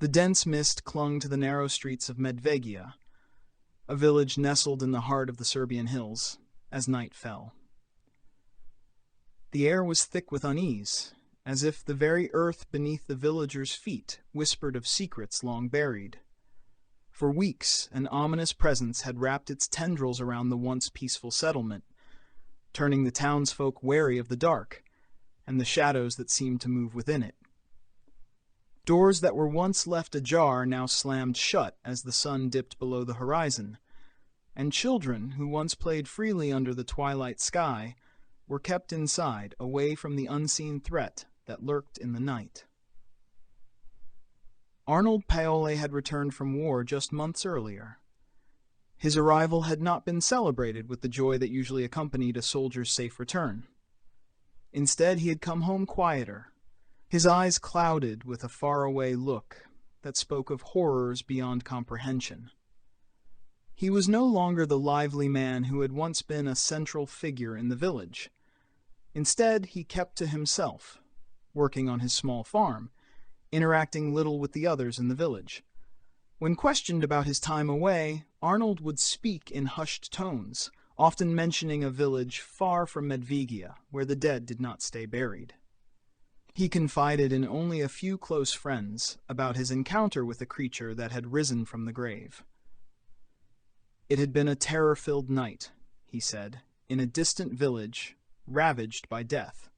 The dense mist clung to the narrow streets of Medvegia, a village nestled in the heart of the Serbian hills, as night fell. The air was thick with unease, as if the very earth beneath the villagers' feet whispered of secrets long buried. For weeks, an ominous presence had wrapped its tendrils around the once peaceful settlement, turning the townsfolk wary of the dark and the shadows that seemed to move within it. Doors that were once left ajar now slammed shut as the sun dipped below the horizon, and children who once played freely under the twilight sky were kept inside, away from the unseen threat that lurked in the night. Arnold Paole had returned from war just months earlier. His arrival had not been celebrated with the joy that usually accompanied a soldier's safe return. Instead, he had come home quieter, his eyes clouded with a faraway look that spoke of horrors beyond comprehension. He was no longer the lively man who had once been a central figure in the village. Instead, he kept to himself, working on his small farm, interacting little with the others in the village. When questioned about his time away, Arnold would speak in hushed tones, often mentioning a village far from Medvegia, where the dead did not stay buried. He confided in only a few close friends about his encounter with a creature that had risen from the grave. It had been a terror-filled night, he said, in a distant village, ravaged by death.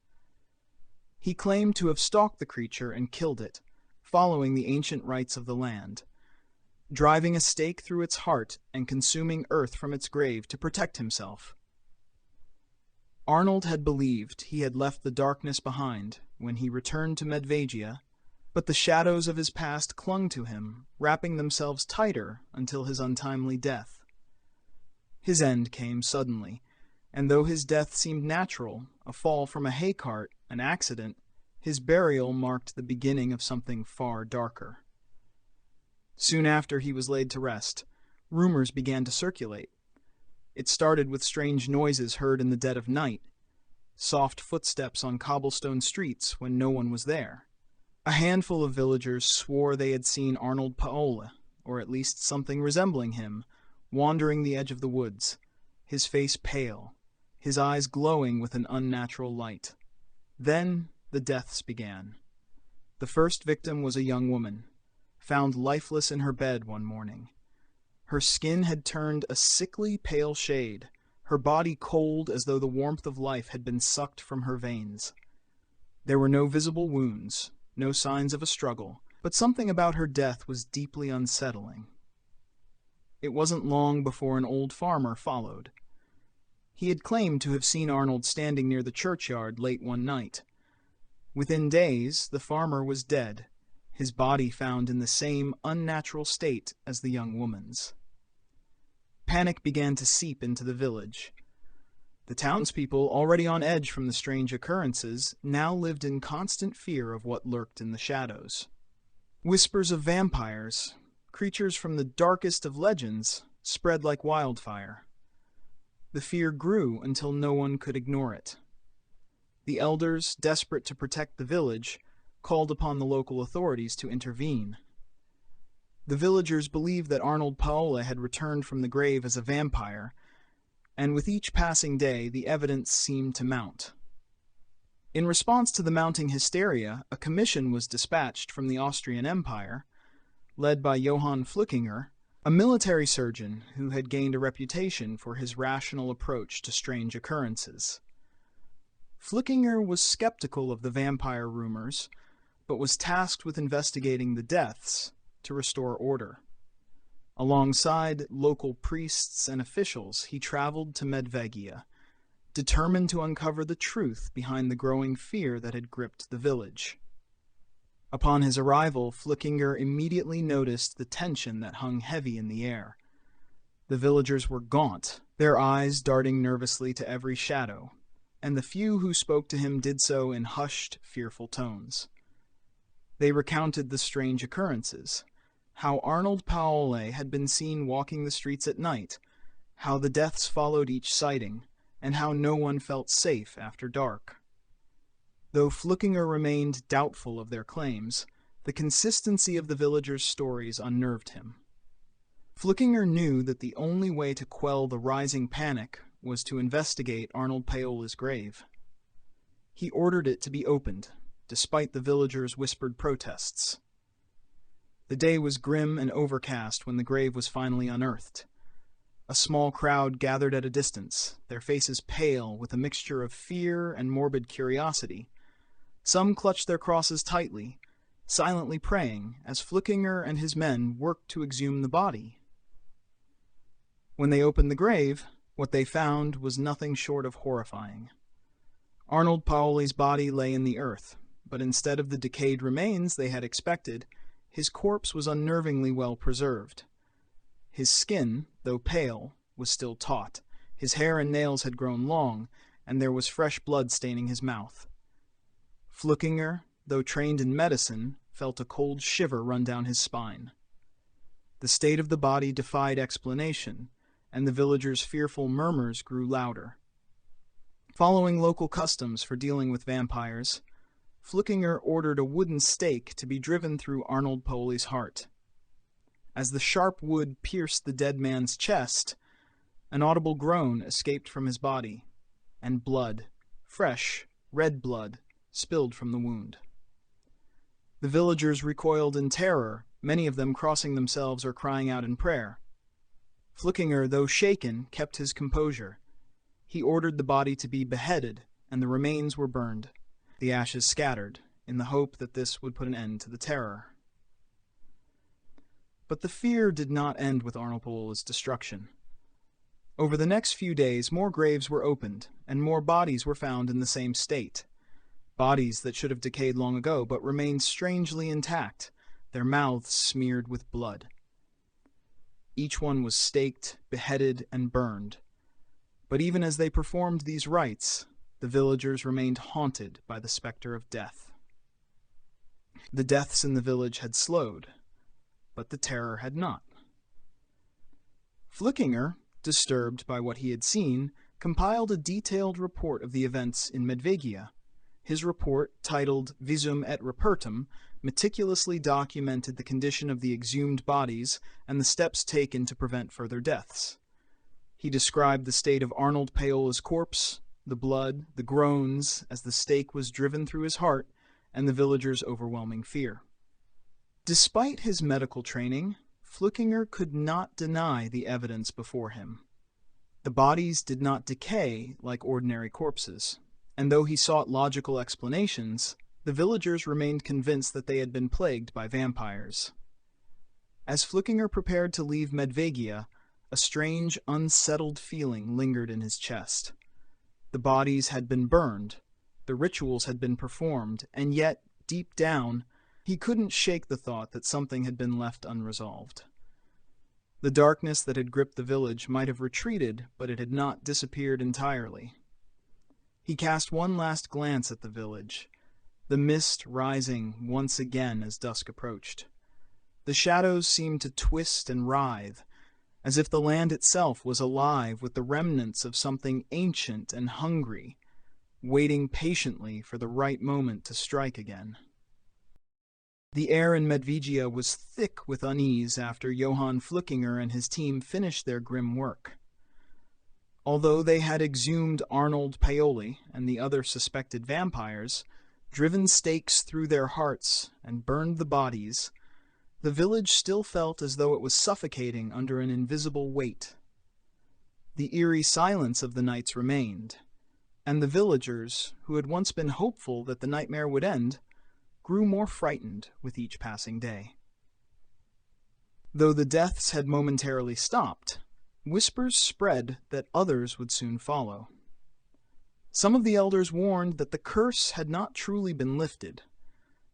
He claimed to have stalked the creature and killed it, following the ancient rites of the land, driving a stake through its heart and consuming earth from its grave to protect himself. Arnold had believed he had left the darkness behind when he returned to Medvegia, but the shadows of his past clung to him, wrapping themselves tighter until his untimely death. His end came suddenly, and though his death seemed natural, a fall from a hay cart, an accident, his burial marked the beginning of something far darker. Soon after he was laid to rest, rumors began to circulate. It started with strange noises heard in the dead of night, soft footsteps on cobblestone streets when no one was there. A handful of villagers swore they had seen Arnold Paole, or at least something resembling him, wandering the edge of the woods, his face pale, his eyes glowing with an unnatural light. Then the deaths began. The first victim was a young woman, found lifeless in her bed one morning. Her skin had turned a sickly pale shade, her body cold as though the warmth of life had been sucked from her veins. There were no visible wounds, no signs of a struggle, but something about her death was deeply unsettling. It wasn't long before an old farmer followed. He had claimed to have seen Arnold standing near the churchyard late one night. Within days, the farmer was dead, his body found in the same unnatural state as the young woman's. Panic began to seep into the village. The townspeople, already on edge from the strange occurrences, now lived in constant fear of what lurked in the shadows. Whispers of vampires, creatures from the darkest of legends, spread like wildfire. The fear grew until no one could ignore it. The elders, desperate to protect the village, called upon the local authorities to intervene. The villagers believed that Arnold Paole had returned from the grave as a vampire, and with each passing day the evidence seemed to mount. In response to the mounting hysteria, a commission was dispatched from the Austrian Empire, led by Johann Flückiger, a military surgeon who had gained a reputation for his rational approach to strange occurrences. Flückiger was skeptical of the vampire rumors, but was tasked with investigating the deaths to restore order. Alongside local priests and officials, he traveled to Medvegia, determined to uncover the truth behind the growing fear that had gripped the village. Upon his arrival, Flückiger immediately noticed the tension that hung heavy in the air. The villagers were gaunt, their eyes darting nervously to every shadow, and the few who spoke to him did so in hushed, fearful tones. They recounted the strange occurrences, how Arnold Paole had been seen walking the streets at night, how the deaths followed each sighting, and how no one felt safe after dark. Though Flückiger remained doubtful of their claims, The consistency of the villagers' stories unnerved him. Flückiger knew that the only way to quell the rising panic was to investigate Arnold Paole's grave. He ordered it to be opened, despite the villagers' whispered protests. The day was grim and overcast when the grave was finally unearthed. A small crowd gathered at a distance, their faces pale with a mixture of fear and morbid curiosity. Some clutched their crosses tightly, silently praying as Flückiger and his men worked to exhume the body. When they opened the grave, what they found was nothing short of horrifying. Arnold Paole's body lay in the earth, but instead of the decayed remains they had expected, his corpse was unnervingly well preserved. His skin, though pale, was still taut. His hair and nails had grown long, and there was fresh blood staining his mouth. Flückiger, though trained in medicine, felt a cold shiver run down his spine. The state of the body defied explanation, and the villagers' fearful murmurs grew louder. Following local customs for dealing with vampires, Flückiger ordered a wooden stake to be driven through Arnold Paole's heart. As the sharp wood pierced the dead man's chest, an audible groan escaped from his body, and blood, fresh, red blood, spilled from the wound. The villagers recoiled in terror, many of them crossing themselves or crying out in prayer. Flückiger, though shaken, kept his composure. He ordered the body to be beheaded, and the remains were burned. The ashes scattered, in the hope that this would put an end to the terror. But the fear did not end with Arnold Paole's destruction. Over the next few days, more graves were opened, and more bodies were found in the same state. Bodies that should have decayed long ago, but remained strangely intact, their mouths smeared with blood. Each one was staked, beheaded, and burned. But even as they performed these rites, the villagers remained haunted by the specter of death. The deaths in the village had slowed, but the terror had not. Flückiger, disturbed by what he had seen, compiled a detailed report of the events in Medvegia. His report, titled Visum et Repertum, meticulously documented the condition of the exhumed bodies and the steps taken to prevent further deaths. He described the state of Arnold Paole's corpse, the blood, the groans as the stake was driven through his heart, and the villagers' overwhelming fear. Despite his medical training, Flückiger could not deny the evidence before him. The bodies did not decay like ordinary corpses, and though he sought logical explanations, the villagers remained convinced that they had been plagued by vampires. As Flückiger prepared to leave Medvegia, a strange, unsettled feeling lingered in his chest. The bodies had been burned, the rituals had been performed, and yet, deep down, he couldn't shake the thought that something had been left unresolved. The darkness that had gripped the village might have retreated, but it had not disappeared entirely. He cast one last glance at the village, the mist rising once again as dusk approached. The shadows seemed to twist and writhe, as if the land itself was alive with the remnants of something ancient and hungry, waiting patiently for the right moment to strike again. The air in Medvegia was thick with unease after Johann Flückiger and his team finished their grim work. Although they had exhumed Arnold Paole and the other suspected vampires, driven stakes through their hearts, and burned the bodies, the village still felt as though it was suffocating under an invisible weight. The eerie silence of the nights remained, and the villagers, who had once been hopeful that the nightmare would end, grew more frightened with each passing day. Though the deaths had momentarily stopped, whispers spread that others would soon follow. Some of the elders warned that the curse had not truly been lifted,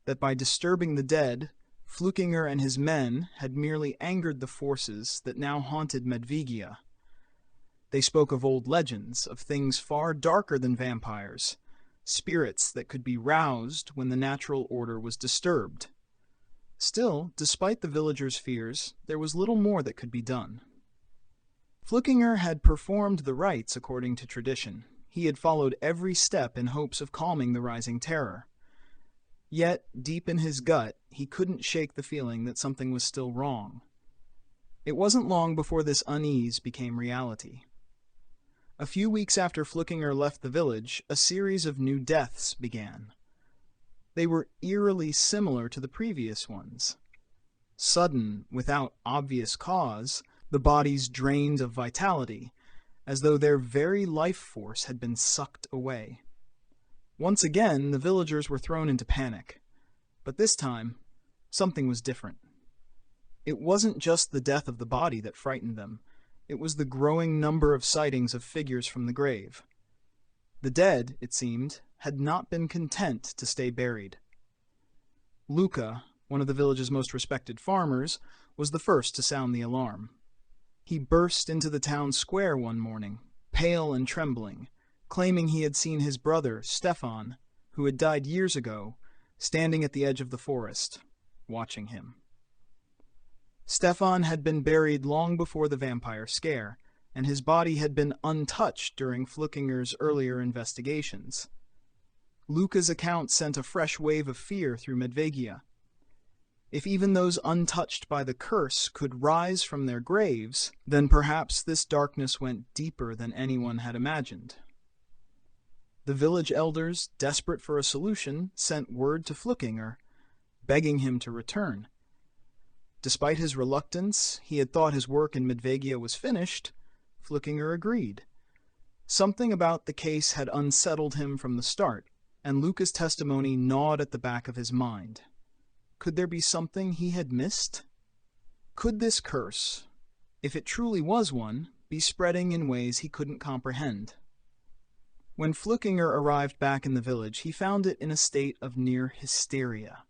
that by disturbing the dead, Flückiger and his men had merely angered the forces that now haunted Medvegia. They spoke of old legends, of things far darker than vampires, spirits that could be roused when the natural order was disturbed. Still, despite the villagers' fears, there was little more that could be done. Flückiger had performed the rites according to tradition. He had followed every step in hopes of calming the rising terror. Yet, deep in his gut, he couldn't shake the feeling that something was still wrong. It wasn't long before this unease became reality. A few weeks after Flückinger left the village, a series of new deaths began. They were eerily similar to the previous ones. Sudden, without obvious cause, the bodies drained of vitality, as though their very life force had been sucked away. Once again, the villagers were thrown into panic. But this time, something was different. It wasn't just the death of the body that frightened them. It was the growing number of sightings of figures from the grave. The dead, it seemed, had not been content to stay buried. Luca, one of the village's most respected farmers, was the first to sound the alarm. He burst into the town square one morning, pale and trembling, claiming he had seen his brother, Stefan, who had died years ago, standing at the edge of the forest, watching him. Stefan had been buried long before the vampire scare, and his body had been untouched during Flückinger's earlier investigations. Luca's account sent a fresh wave of fear through Medvegia. If even those untouched by the curse could rise from their graves, then perhaps this darkness went deeper than anyone had imagined. The village elders, desperate for a solution, sent word to Flückinger, begging him to return. Despite his reluctance, he had thought his work in Medvegia was finished. Flückinger agreed. Something about the case had unsettled him from the start, and Luca's testimony gnawed at the back of his mind. Could there be something he had missed? Could this curse, if it truly was one, be spreading in ways he couldn't comprehend? When Flückinger arrived back in the village, he found it in a state of near hysteria.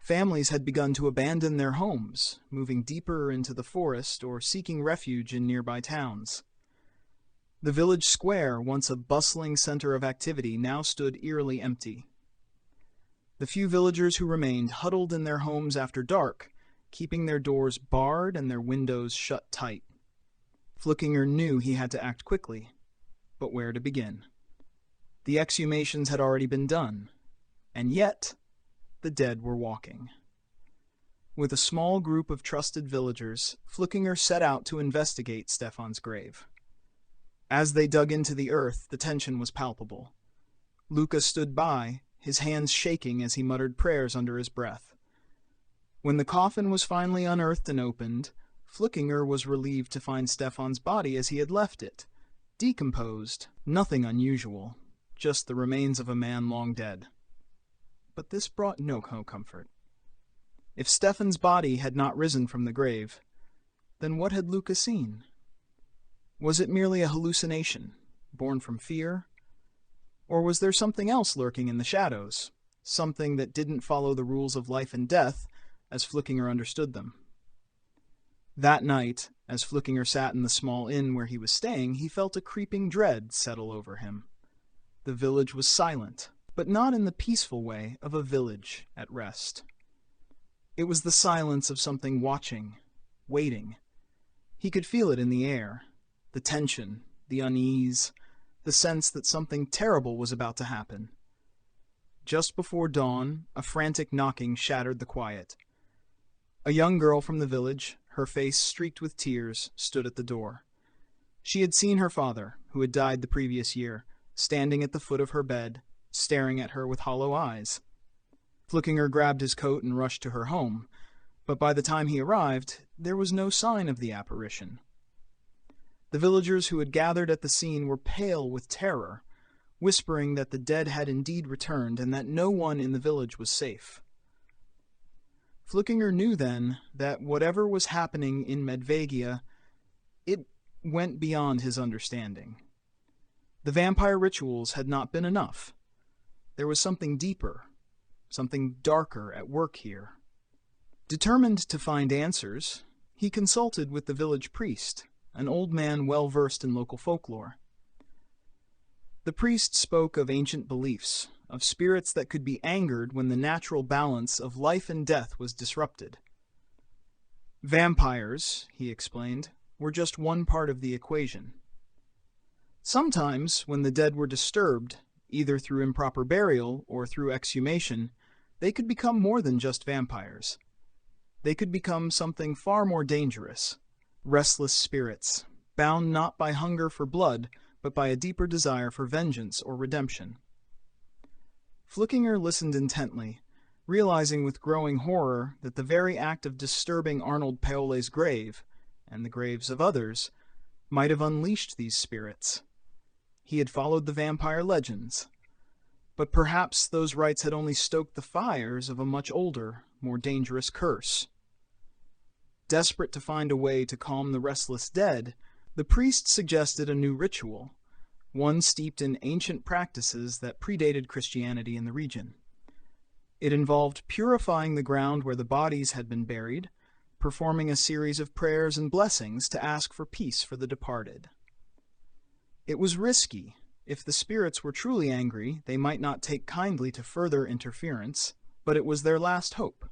Families had begun to abandon their homes, moving deeper into the forest or seeking refuge in nearby towns. The village square, once a bustling center of activity, now stood eerily empty. The few villagers who remained huddled in their homes after dark, keeping their doors barred and their windows shut tight. Flückinger knew he had to act quickly, but where to begin? The exhumations had already been done, and yet the dead were walking. With a small group of trusted villagers, Flückinger set out to investigate Stefan's grave. As they dug into the earth, the tension was palpable. Luca stood by, his hands shaking as he muttered prayers under his breath. When the coffin was finally unearthed and opened, Flückinger was relieved to find Stefan's body as he had left it, decomposed, nothing unusual, just the remains of a man long dead. But this brought no comfort. If Stefan's body had not risen from the grave, then what had Luca seen? Was it merely a hallucination, born from fear? Or was there something else lurking in the shadows, something that didn't follow the rules of life and death as Flückinger understood them? That night, as Flückinger sat in the small inn where he was staying, he felt a creeping dread settle over him. The village was silent, but not in the peaceful way of a village at rest. It was the silence of something watching, waiting. He could feel it in the air, the tension, the unease, the sense that something terrible was about to happen. Just before dawn, a frantic knocking shattered the quiet. A young girl from the village, her face streaked with tears, stood at the door. She had seen her father, who had died the previous year, standing at the foot of her bed, staring at her with hollow eyes. Flückinger grabbed his coat and rushed to her home, but by the time he arrived, there was no sign of the apparition. The villagers who had gathered at the scene were pale with terror, whispering that the dead had indeed returned and that no one in the village was safe. Flückinger knew then that whatever was happening in Medvegia, it went beyond his understanding. The vampire rituals had not been enough. There was something deeper, something darker at work here. Determined to find answers, he consulted with the village priest, an old man well versed in local folklore. The priest spoke of ancient beliefs, of spirits that could be angered when the natural balance of life and death was disrupted. Vampires, he explained, were just one part of the equation. Sometimes, when the dead were disturbed, either through improper burial or through exhumation, they could become more than just vampires. They could become something far more dangerous, restless spirits, bound not by hunger for blood, but by a deeper desire for vengeance or redemption. Flückiger listened intently, realizing with growing horror that the very act of disturbing Arnold Paole's grave, and the graves of others, might have unleashed these spirits. He had followed the vampire legends, but perhaps those rites had only stoked the fires of a much older, more dangerous curse. Desperate to find a way to calm the restless dead, the priest suggested a new ritual, one steeped in ancient practices that predated Christianity in the region. It involved purifying the ground where the bodies had been buried, performing a series of prayers and blessings to ask for peace for the departed. It was risky. If the spirits were truly angry, they might not take kindly to further interference, but it was their last hope.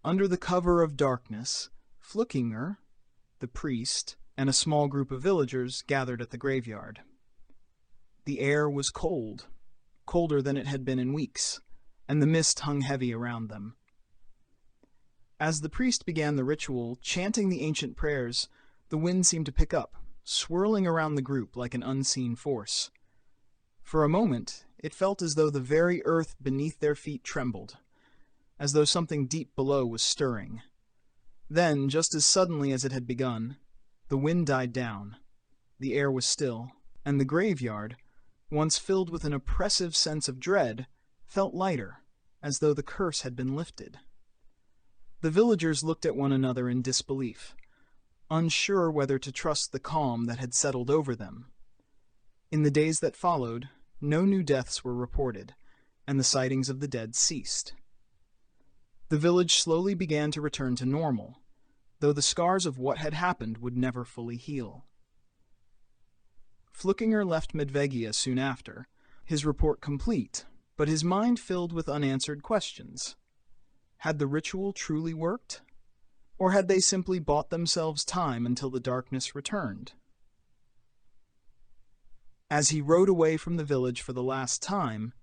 Under the cover of darkness, Flückiger, the priest, and a small group of villagers gathered at the graveyard. The air was cold, colder than it had been in weeks, and the mist hung heavy around them. As the priest began the ritual, chanting the ancient prayers, the wind seemed to pick up, swirling around the group like an unseen force. For a moment, it felt as though the very earth beneath their feet trembled, as though something deep below was stirring. Then, just as suddenly as it had begun, the wind died down, the air was still, and the graveyard, once filled with an oppressive sense of dread, felt lighter, as though the curse had been lifted. The villagers looked at one another in disbelief, unsure whether to trust the calm that had settled over them. In the days that followed, no new deaths were reported, and the sightings of the dead ceased. The village slowly began to return to normal, though the scars of what had happened would never fully heal. Flückiger left Medvegia soon after, his report complete, but his mind filled with unanswered questions. Had the ritual truly worked? Or had they simply bought themselves time until the darkness returned? As he rode away from the village for the last time,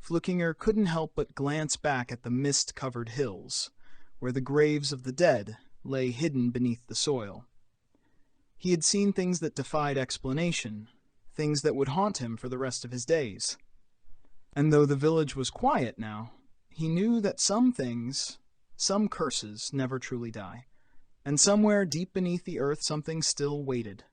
Flückiger couldn't help but glance back at the mist-covered hills, where the graves of the dead lay hidden beneath the soil. He had seen things that defied explanation, things that would haunt him for the rest of his days. And though the village was quiet now, he knew that some things, some curses, never truly die, and somewhere deep beneath the earth something still waited.